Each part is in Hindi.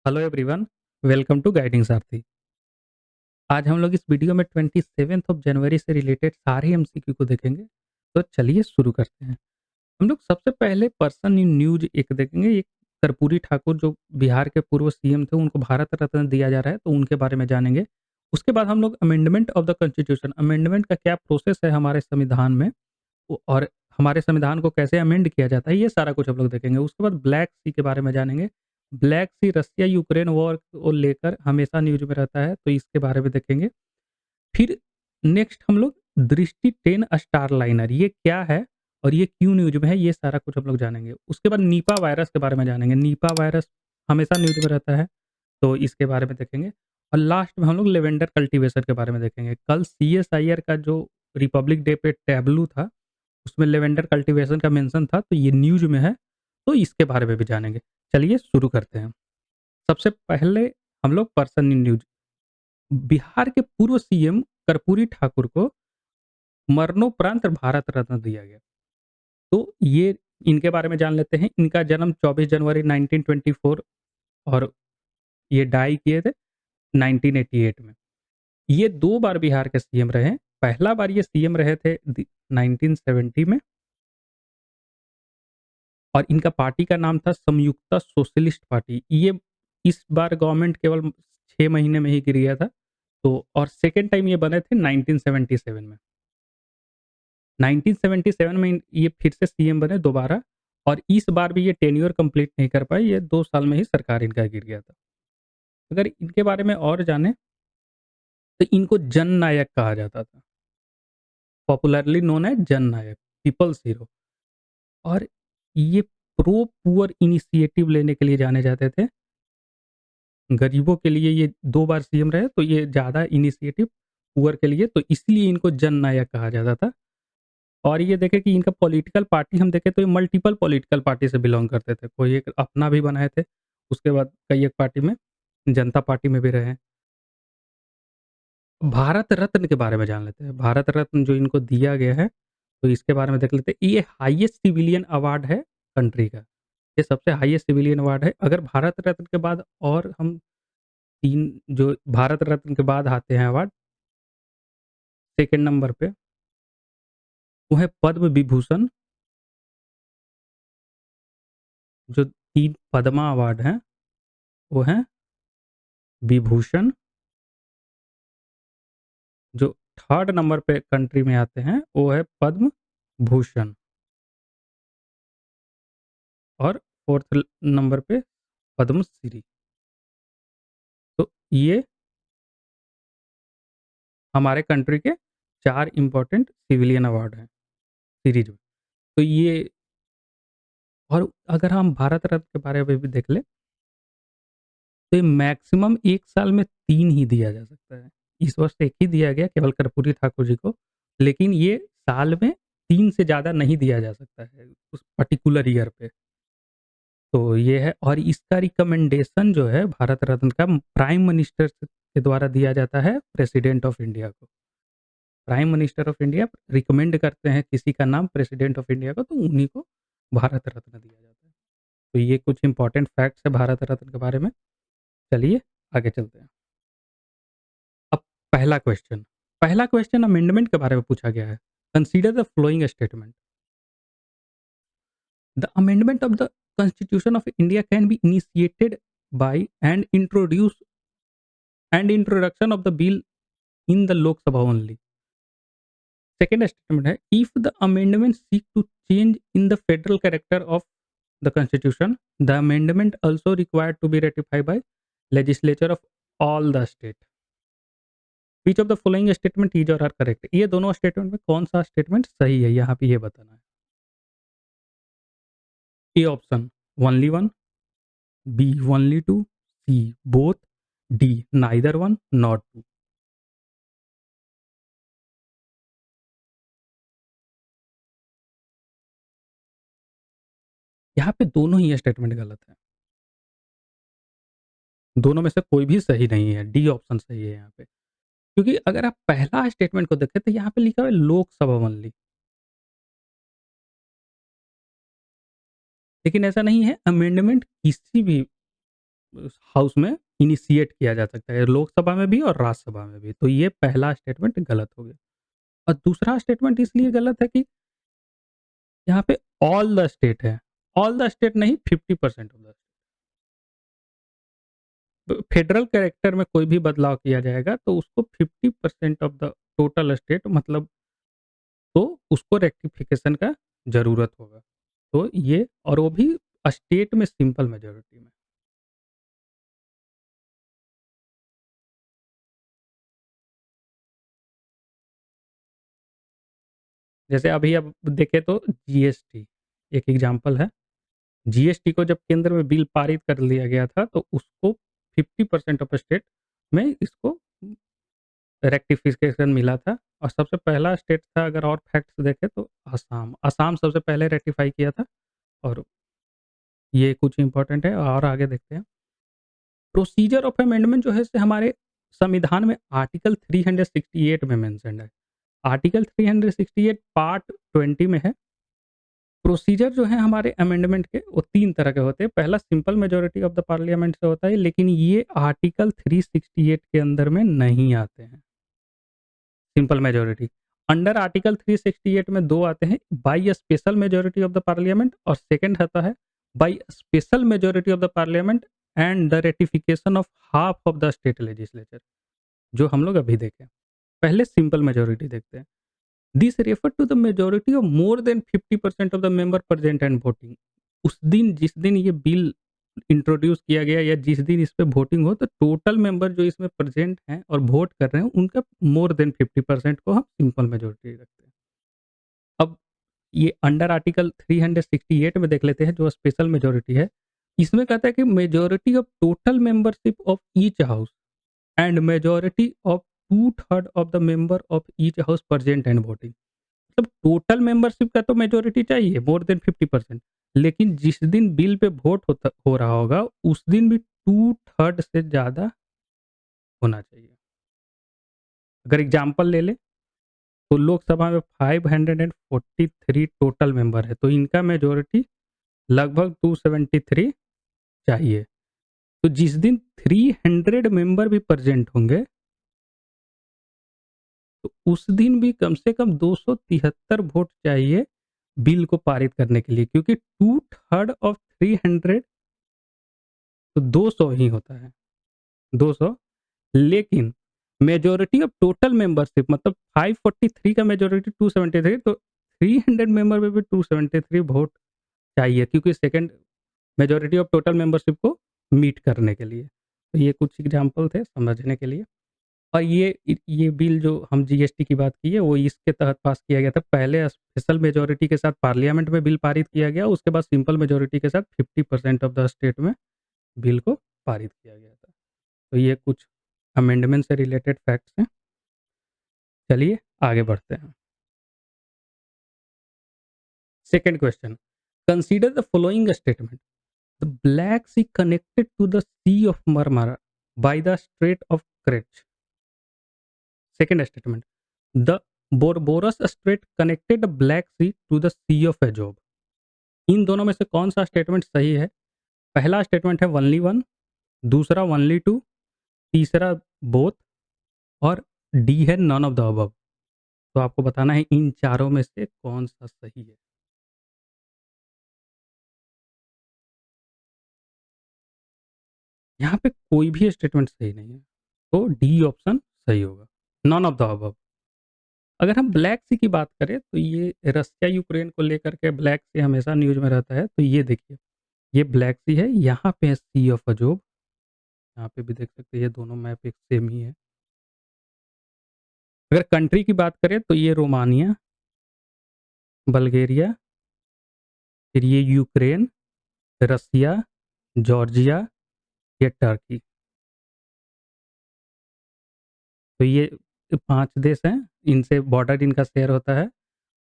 Hello everyone, welcome to guiding Sarathi. आज हम लोग इस वीडियो में 27th ऑफ जनवरी से रिलेटेड सारे एमसीक्यू को देखेंगे। तो चलिए शुरू करते हैं। हम लोग सबसे पहले पर्सन इन न्यूज एक देखेंगे। एक कर्पूरी ठाकुर जो बिहार के पूर्व सीएम थे, उनको भारत रत्न दिया जा रहा है, तो उनके बारे में जानेंगे। उसके बाद हम लोग amendment of the constitution, amendment का क्या प्रोसेस है हमारे संविधान में, और हमारे संविधान को कैसे अमेंड किया जाता है, ये सारा कुछ हम लोग देखेंगे। उसके बाद ब्लैक सी के बारे में जानेंगे। ब्लैक सी रसिया यूक्रेन वॉर को लेकर हमेशा न्यूज में रहता है, तो इसके बारे में देखेंगे। फिर नेक्स्ट हम लोग दृष्टि 10 स्टार लाइनर ये क्या है और ये क्यों न्यूज में है, ये सारा कुछ हम लोग जानेंगे। उसके बाद नीपा वायरस के बारे में जानेंगे। नीपा वायरस हमेशा न्यूज में रहता है, तो इसके बारे में देखेंगे। और लास्ट में हम लोग लेवेंडर कल्टीवेशन के बारे में देखेंगे। कल सीएसआईआर का जो रिपब्लिक डे पे टैबलू था, उसमें लेवेंडर कल्टीवेशन का मेंशन था, तो ये न्यूज़ में है, तो इसके बारे में भी जानेंगे। चलिए शुरू करते हैं। सबसे पहले हम लोग पर्सन इन न्यूज़। बिहार के पूर्व सीएम कर्पूरी ठाकुर को मरणोपरांत भारत रत्न दिया गया। तो ये इनके बारे में जान लेते हैं। इनका जन्म 24 जनवरी 1924 और ये डाई किए थे 1988 में। ये 2 बार बिहार के सीएम रहे हैं। पहला बार ये सीएम रहे थे 1970 में, और इनका पार्टी का नाम था संयुक्ता सोशलिस्ट पार्टी। ये इस बार गवर्नमेंट केवल 6 महीने में ही गिर गया था। तो और सेकंड टाइम ये बने थे 1977 में। 1977 में ये फिर से सीएम बने दोबारा, और इस बार भी ये टेन्योर कंप्लीट नहीं कर पाए। ये 2 साल में ही सरकार इनका गिर गया था। अगर इनके बारे में और जानें, तो इनको जननायक कहा जाता था। पॉपुलरली नोन एज़ जननायक, पीपल्स हीरो। और ये प्रो पुअर इनिशिएटिव लेने के लिए जाने जाते थे। गरीबों के लिए ये 2 बार सीएम रहे, तो ये ज़्यादा इनिशिएटिव पुअर के लिए, तो इसलिए इनको जननायक कहा जाता था। और ये देखें कि इनका पॉलिटिकल पार्टी हम देखें, तो ये मल्टीपल पॉलिटिकल पार्टी से बिलॉन्ग करते थे। कोई एक अपना भी बनाए थे, उसके बाद कई एक पार्टी में, जनता पार्टी में भी रहे हैं। भारत रत्न के बारे में जान लेते हैं। भारत रत्न जो इनको दिया गया है, तो इसके बारे में देख लेते हैं। ये हाईएस्ट सिविलियन अवार्ड है कंट्री का। ये सबसे हाईएस्ट सिविलियन अवार्ड है। अगर भारत रत्न के बाद और हम 3 जो भारत रत्न के बाद आते हैं अवार्ड, सेकंड नंबर पे, वो है पद्म विभूषण। जो 3 पद्मा अवार्ड हैं, वो हैं विभूषण। जो थर्ड नंबर पे कंट्री में आते हैं, वो है पद्म भूषण। और फोर्थ नंबर पे पद्मश्री। तो ये हमारे कंट्री के 4 इम्पोर्टेंट सिविलियन अवार्ड हैं सीरीज में। तो ये, और अगर हम भारत रत्न के बारे में भी देख लें, तो ये मैक्सिमम 1 साल में 3 ही दिया जा सकता है। इस वर्ष 1 ही दिया गया केवल कर्पूरी ठाकुर जी को, लेकिन ये साल में 3 से ज़्यादा नहीं दिया जा सकता है उस पर्टिकुलर ईयर पे। तो ये है, और इसका रिकमेंडेशन जो है भारत रत्न का, प्राइम मिनिस्टर के द्वारा दिया जाता है प्रेसिडेंट ऑफ इंडिया को। Prime minister of India recommend करते हैं किसी का नाम प्रेसिडेंट ऑफ इंडिया को, तो उन्हीं को भारत रत्न दिया जाता है। तो ये कुछ इंपॉर्टेंट फैक्ट्स है भारत रत्न के बारे में। चलिए आगे चलते हैं। अब पहला क्वेश्चन अमेंडमेंट के बारे में पूछा गया है। Consider the flowing statement. The amendment of the constitution of India can be initiated by and introduction of the bill in the Lok Sabha only. Second statement है, if the amendment seek to change in the federal character of the constitution, the amendment also required to be ratified by legislature of all the state. Which of the following statement is or are correct? ये दोनों स्टेटमेंट में कौन सा स्टेटमेंट सही है, यहाँ पे ये बताना है। A option only one, B only two, C both, D neither one not two. यहाँ पे दोनों ही स्टेटमेंट गलत है। दोनों में से कोई भी सही नहीं है। डी ऑप्शन सही है यहाँ पे। क्योंकि अगर आप पहला स्टेटमेंट को देखें, तो यहाँ पे लिखा हुआ है लोकसभा ओनली, लेकिन ऐसा नहीं है। अमेंडमेंट किसी भी हाउस में इनिशिएट किया जा सकता है, लोकसभा में भी और राज्यसभा में भी। तो ये पहला स्टेटमेंट गलत हो गया। और दूसरा स्टेटमेंट इसलिए गलत है कि यहाँ पे ऑल द स्टेट है, ऑल द स्टेट नहीं, 50% ऑफ द। फेडरल कैरेक्टर में कोई भी बदलाव किया जाएगा तो उसको 50% ऑफ द टोटल स्टेट मतलब, तो उसको रेक्टिफिकेशन का ज़रूरत होगा। तो ये, और वो भी स्टेट में सिंपल मेजॉरिटी में। जैसे अभी अब देखें तो जीएसटी एक एग्ज़ाम्पल है। जीएसटी को जब केंद्र में बिल पारित कर लिया गया था तो उसको 50% ऑफ स्टेट में इसको रेक्टिफिकेशन मिला था। और सबसे पहला स्टेट था, अगर और फैक्ट्स देखें तो असम। असम सबसे पहले रेक्टिफाई किया था। और ये कुछ इम्पोर्टेंट है और आगे देखते हैं। प्रोसीजर ऑफ अमेंडमेंट जो है से हमारे संविधान में आर्टिकल 368 में मेंशन्ड है। आर्टिकल 368 पार्ट 20 में है। प्रोसीजर जो है हमारे अमेंडमेंट के वो 3 तरह के होते हैं। पहला simple majority of the parliament से होता है, लेकिन ये आर्टिकल 368 के अंदर में नहीं आते हैं, सिंपल मेजॉरिटी। अंडर आर्टिकल 368 में 2 आते हैं, by special majority of the parliament, और सेकंड आता है by special majority of the parliament and the ratification of half of the state legislature, जो हम लोग अभी देखें। पहले सिंपल मेजॉरिटी देखते हैं। This refer to the majority of more than 50% of the member present and voting. उस दिन, जिस दिन ये बिल इंट्रोड्यूस किया गया या जिस दिन इस पे वोटिंग हो, तो टोटल मेंबर जो इसमें प्रेजेंट हैं और वोट कर रहे हैं उनका मोर देन 50% को हम सिंपल मेजॉरिटी रखते हैं। अब ये अंडर आर्टिकल 368 में देख लेते हैं जो स्पेशल मेजॉरिटी है। इसमें कहता है कि majority of total membership of each house and majority of 2/3 of the member of each house present and voting. मतलब टोटल मेंबरशिप का तो मेजॉरिटी चाहिए मोर देन 50%, लेकिन जिस दिन बिल पे वोट हो रहा होगा उस दिन भी 2/3 से ज़्यादा होना चाहिए। अगर एग्जाम्पल ले ले तो लोकसभा में 543 टोटल मेंबर है, तो इनका मेजॉरिटी लगभग 273 चाहिए। तो जिस दिन 300 मेंबर भी प्रेजेंट होंगे तो उस दिन भी कम से कम 273 वोट चाहिए बिल को पारित करने के लिए, क्योंकि 2/3 ऑफ 300 तो 200 ही होता है, 200। लेकिन मेजॉरिटी ऑफ टोटल मेंबरशिप मतलब 543 का मेजॉरिटी 273, तो 300 मेंबर में भी 273 वोट चाहिए, क्योंकि second majority of total membership को मीट करने के लिए। तो ये कुछ एग्जांपल थे समझने के लिए। और ये बिल जो हम जीएसटी की बात की है वो इसके तहत पास किया गया था। पहले स्पेशल मेजॉरिटी के साथ पार्लियामेंट में बिल पारित किया गया, उसके बाद सिंपल मेजॉरिटी के साथ 50% ऑफ द स्टेट में बिल को पारित किया गया था। तो ये कुछ अमेंडमेंट से रिलेटेड फैक्ट्स हैं। चलिए आगे बढ़ते हैं। Second question, consider the following statement. The Black Sea connected to the Sea of Marmara by the Strait of Kerch. Second statement, the Bosporus Strait connected Black Sea to the Sea of Azov. इन दोनों में से कौन सा स्टेटमेंट सही है? पहला स्टेटमेंट है वनली वन, दूसरा वनली टू, तीसरा बोथ, और डी है नन ऑफ द अबव। तो आपको बताना है इन चारों में से कौन सा सही है। यहाँ पे कोई भी स्टेटमेंट सही नहीं है, तो डी ऑप्शन सही होगा, नन ऑफ द अबव। अगर हम ब्लैक सी की बात करें तो ये रसिया यूक्रेन को लेकर के ब्लैक सी हमेशा न्यूज में रहता है। तो ये देखिए, ये ब्लैक सी है, यहाँ पे है सी ऑफ अजोब। यहाँ पे भी देख सकते हैं ये दोनों मैप एक सेम ही है। अगर कंट्री की बात करें तो ये रोमानिया, बल्गेरिया, फिर ये यूक्रेन, रसिया, जॉर्जिया, ये टर्की। तो ये 5 देश हैं, इनसे बॉर्डर इनका शेयर होता है।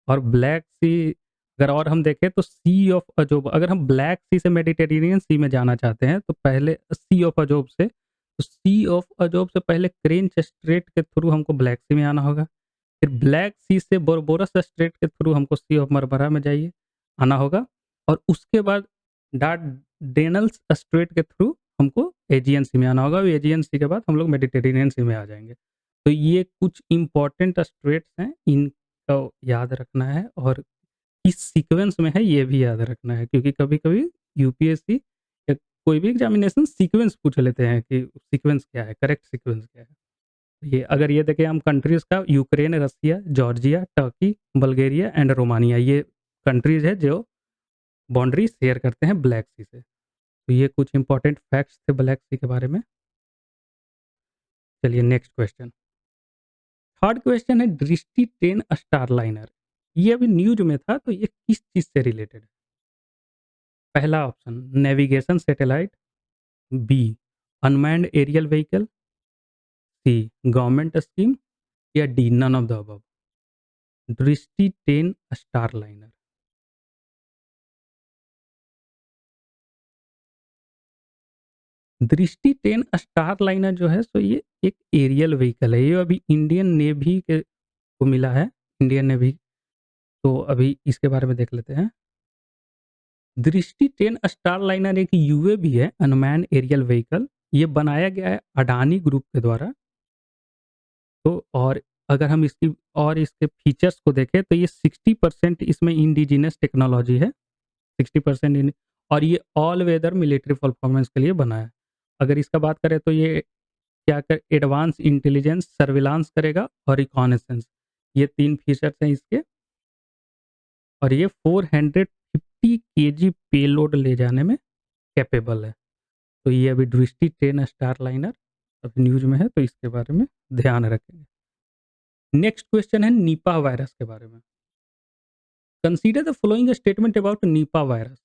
और ब्लैक सी अगर और हम देखें तो सी ऑफ अजोब, अगर हम ब्लैक सी से मेडिटेरेनियन सी में जाना चाहते हैं तो पहले सी ऑफ अजोब से, तो सी ऑफ अजोब से पहले क्रेंच स्ट्रेट के थ्रू हमको ब्लैक सी में आना होगा। फिर ब्लैक सी से बोरबोरस स्ट्रेट के थ्रू हमको सी ऑफ मरमरा में जाइए आना होगा। और उसके बाद डार्डेनल्स स्ट्रेट के थ्रू हमको एजियन सी में आना होगा और एजियन सी के बाद हम लोग मेडिटेरेनियन सी में आ जाएँगे। तो ये कुछ इम्पोर्टेंट स्ट्रेट्स हैं, इनको याद रखना है और किस सीक्वेंस में है ये भी याद रखना है क्योंकि कभी-कभी यूपीएससी या कोई भी एग्ज़ामिनेशन सीक्वेंस पूछ लेते हैं कि सीक्वेंस क्या है, करेक्ट सीक्वेंस क्या है। ये अगर ये देखें हम कंट्रीज़ का Ukraine, Russia, Georgia, Turkey, Bulgaria and Romania ये कंट्रीज़ है जो बाउंड्री शेयर करते हैं ब्लैक सी से। तो ये कुछ इंपॉर्टेंट फैक्ट्स थे ब्लैक सी के बारे में। चलिए नेक्स्ट क्वेश्चन। थर्ड क्वेश्चन है दृष्टि 10 स्टारलाइनर। ये अभी न्यूज़ में था तो ये किस चीज़ से रिलेटेड है? पहला option navigation satellite, B unmanned aerial vehicle, C government scheme या D none of the above. Drishti 10 Starliner. दृष्टि 10 स्टारलाइनर जो है सो ये एक एरियल व्हीकल है। ये अभी इंडियन नेवी के को मिला है, इंडियन नेवी। तो अभी इसके बारे में देख लेते हैं। दृष्टि 10 स्टारलाइनर एक यूएवी है, अनमैन्ड एरियल व्हीकल। ये बनाया गया है अडानी ग्रुप के द्वारा। तो और अगर हम इसकी और इसके फीचर्स को देखें तो ये 60% इसमें इंडिजिनस टेक्नोलॉजी है, 60% इन और ये ऑल वेदर मिलिट्री परफॉर्मेंस के लिए बना है। अगर इसका बात करें तो ये क्या कर एडवांस इंटेलिजेंस, सर्विलांस करेगा और रिकॉनेसेंस। ये 3 फीचर्स हैं इसके और ये 450 केजी पेलोड ले जाने में कैपेबल है। तो ये अभी दृष्टि 10 स्टारलाइनर अभी न्यूज़ में है तो इसके बारे में ध्यान रखेंगे। नेक्स्ट क्वेश्चन है निपा वायरस के बारे में। Consider the following statement about Nipah virus.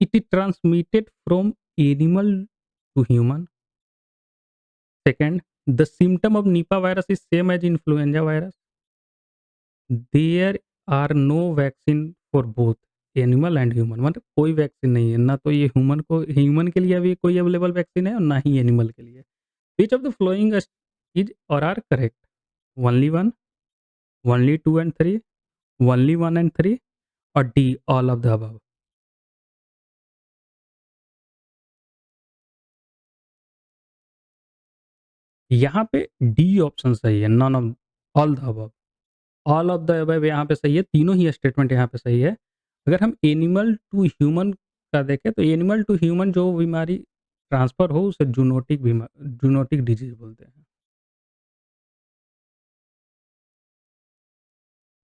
It is transmitted from animal to human. Second, the symptom of Nipah virus is same as influenza virus. There are no vaccine for both animal and human. मतलब कोई वैक्सीन नहीं है, ना तो ये ह्यूमन के लिए अभी कोई अवेलेबल वैक्सीन है और ना ही एनिमल के लिए। Which of the flowing is or are correct? Only one, only two and three, only one and three or D all of the above. यहाँ पे डी ऑप्शन सही है, none of all the above. All of the above यहाँ पे सही है, तीनों ही स्टेटमेंट यहाँ पे सही है। अगर हम एनिमल टू ह्यूमन का देखें तो एनिमल टू ह्यूमन जो बीमारी ट्रांसफर हो उसे जूनोटिक डिजीज बोलते हैं।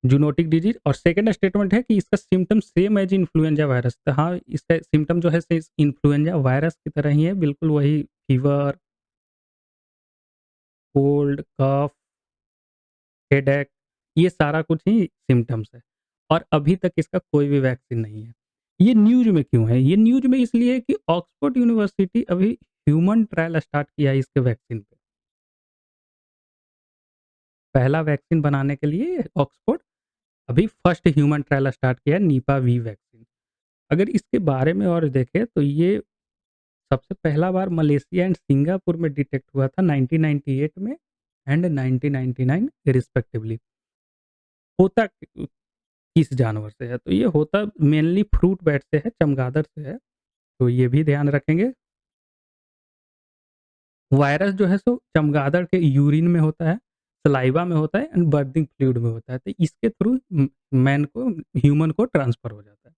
जूनोटिक डिजीज और सेकंड स्टेटमेंट है कि इसका symptom same as influenza virus. तो हाँ, इसका सिम्टम जो है इन्फ्लुएंजा वायरस की तरह ही है, बिल्कुल वही फीवर, कोल्ड, कफ, हेडेक, ये सारा कुछ ही सिम्पटम्स है और अभी तक इसका कोई भी वैक्सीन नहीं है। ये न्यूज़ में क्यों है? ये न्यूज़ में इसलिए है कि ऑक्सफोर्ड यूनिवर्सिटी अभी ह्यूमन ट्रायल स्टार्ट किया है इसके वैक्सीन पे। पहला वैक्सीन बनाने के लिए ऑक्सफोर्ड अभी फर्स्ट ह्यूमन ट्रायल स्टार्ट किया है निपा वी वैक्सीन। अगर इसके बारे में और देखें तो ये सबसे पहला बार मलेशिया एंड सिंगापुर में डिटेक्ट हुआ था 1998 में एंड 1999 रिस्पेक्टिवली। होता किस जानवर से है? तो ये होता मेनली फ्रूट बैट से है, चमगादड़ से है, तो ये भी ध्यान रखेंगे। वायरस जो है सो चमगादड़ के यूरिन में होता है, सलाइवा में होता है एंड बर्थिंग फ्लूइड में होता है, तो इसके थ्रू मैन को ह्यूमन को ट्रांसफ़र हो जाता है।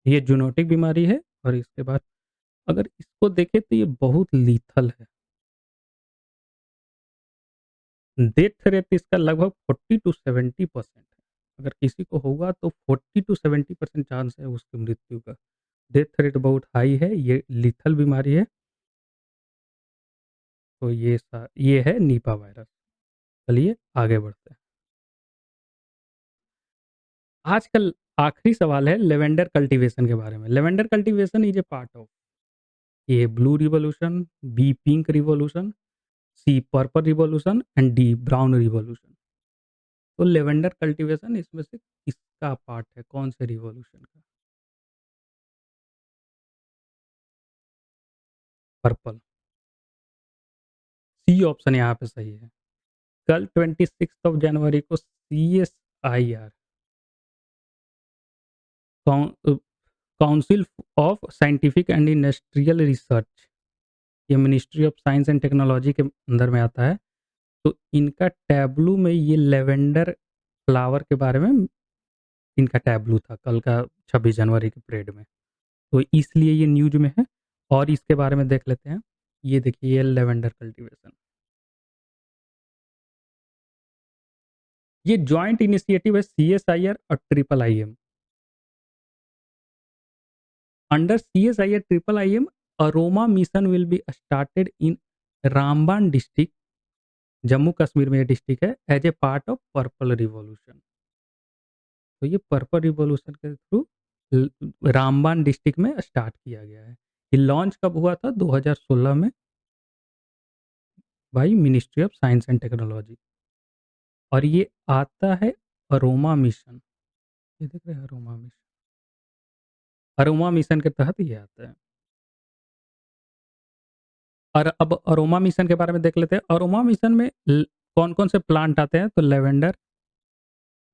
ये ज़ूनोटिक बीमारी है और इसके बाद अगर इसको देखें तो ये बहुत लीथल है। डेथ रेट इसका लगभग 40 टू 70% है। अगर किसी को होगा तो 40 टू 70% चांस है उसकी मृत्यु का। डेथ रेट बहुत हाई है, ये लीथल बीमारी है। तो ये है निपा वायरस। चलिए आगे बढ़ते हैं। आज का आखिरी सवाल है लेवेंडर कल्टीवेशन के बारे में। Lavender cultivation is a part of A blue revolution, B pink revolution, C purple revolution and D brown revolution. तो लेवेंडर कल्टीवेशन इसमें से किसका पार्ट है? कौन से रिवॉल्यूशन का? पर्पल। सी ऑप्शन यहाँ पे सही है। कल 26 ऑफ जनवरी को CSIR council of scientific and industrial research ये ministry of science and technology के अंदर में आता है। तो इनका टैब्लू में ये लेवेंडर फ्लावर के बारे में इनका टैब्लू था कल का 26 जनवरी की परेड में। तो इसलिए ये न्यूज़ में है और इसके बारे में देख लेते हैं। ये देखिए ये लेवेंडर कल्टीवेशन। ये जॉइंट इनिशिएटिव है सीएसआईआर और triple IM. Under CSIR triple IM aroma mission will be started in Ramban district, Jammu Kashmir में ये डिस्ट्रिक्ट है, as a part of purple revolution. तो ये पर्पल रिवॉल्यूशन के थ्रू रामबन डिस्ट्रिक्ट में स्टार्ट किया गया है। ये लॉन्च कब हुआ था? 2016 में by ministry of science and technology. और ये आता है अरोमा मिशन। ये देख रहे हैं अरोमा मिशन। अरोमा मिशन के तहत ये आता है। और अब अरोमा मिशन के बारे में देख लेते हैं। अरोमा मिशन में कौन कौन से प्लांट आते हैं? तो लेवेंडर,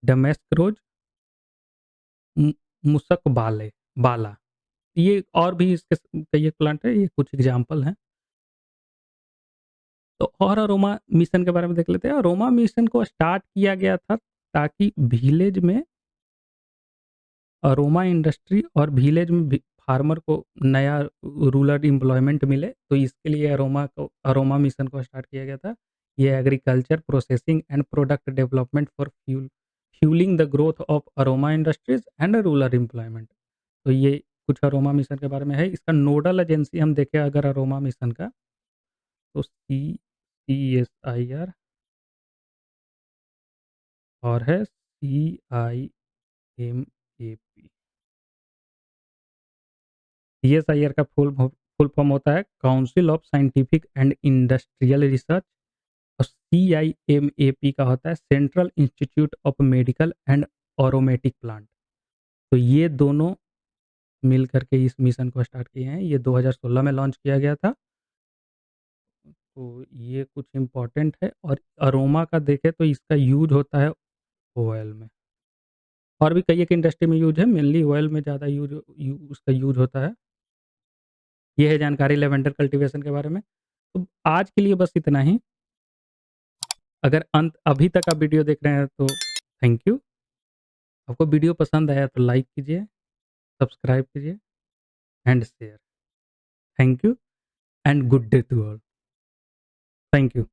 डमेस्क रोज, मुसक बाले बाला, ये और भी इसके कई एक प्लांट है, ये कुछ एग्जाम्पल हैं। तो और अरोमा मिशन के बारे में देख लेते हैं। अरोमा मिशन को स्टार्ट किया गया था ताकि विलेज में अरोमा इंडस्ट्री और विलेज में फार्मर को नया रूरल एम्प्लॉयमेंट मिले, तो इसके लिए अरोमा मिशन को स्टार्ट किया गया था। ये agriculture processing and product development for fuelling the growth of aroma industries and rural employment. तो ये कुछ अरोमा मिशन के बारे में है। इसका नोडल एजेंसी हम देखें अगर अरोमा मिशन का, तो CSIR और है CIMAP। सीएसआईआर का फुल फॉर्म होता है council of scientific and industrial research. और CIMAP का होता है central institute of medical and aromatic plant. तो ये दोनों मिल करके इस मिशन को स्टार्ट किए हैं। ये 2016 में लॉन्च किया गया था। तो ये कुछ इम्पोर्टेंट है। और अरोमा का देखें तो इसका यूज होता है ऑयल में, और भी कई एक इंडस्ट्री में यूज है, मेनली ऑयल में ज़्यादा उसका यूज होता है। ये है जानकारी लेवेंडर कल्टीवेशन के बारे में। तो आज के लिए बस इतना ही। अगर अंत अभी तक आप वीडियो देख रहे हैं तो थैंक यू। आपको वीडियो पसंद आया तो लाइक कीजिए, सब्सक्राइब कीजिए and share. Thank you and good day to all. Thank you.